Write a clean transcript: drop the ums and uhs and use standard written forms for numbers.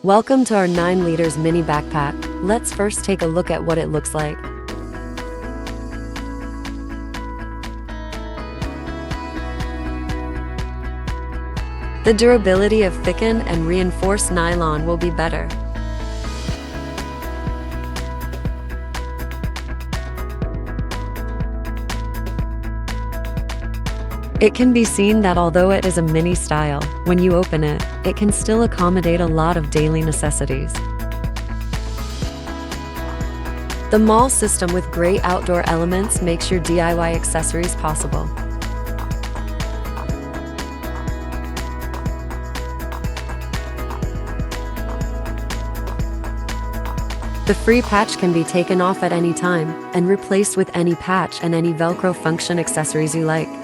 Welcome to our 9 liters mini backpack. Let's first take a look at what it looks like. The durability of thickened and reinforced nylon will be better. It can be seen that although it is a mini style, when you open it, it can still accommodate a lot of daily necessities. The mall system with great outdoor elements makes your DIY accessories possible. The free patch can be taken off at any time and replaced with any patch and any Velcro function accessories you like.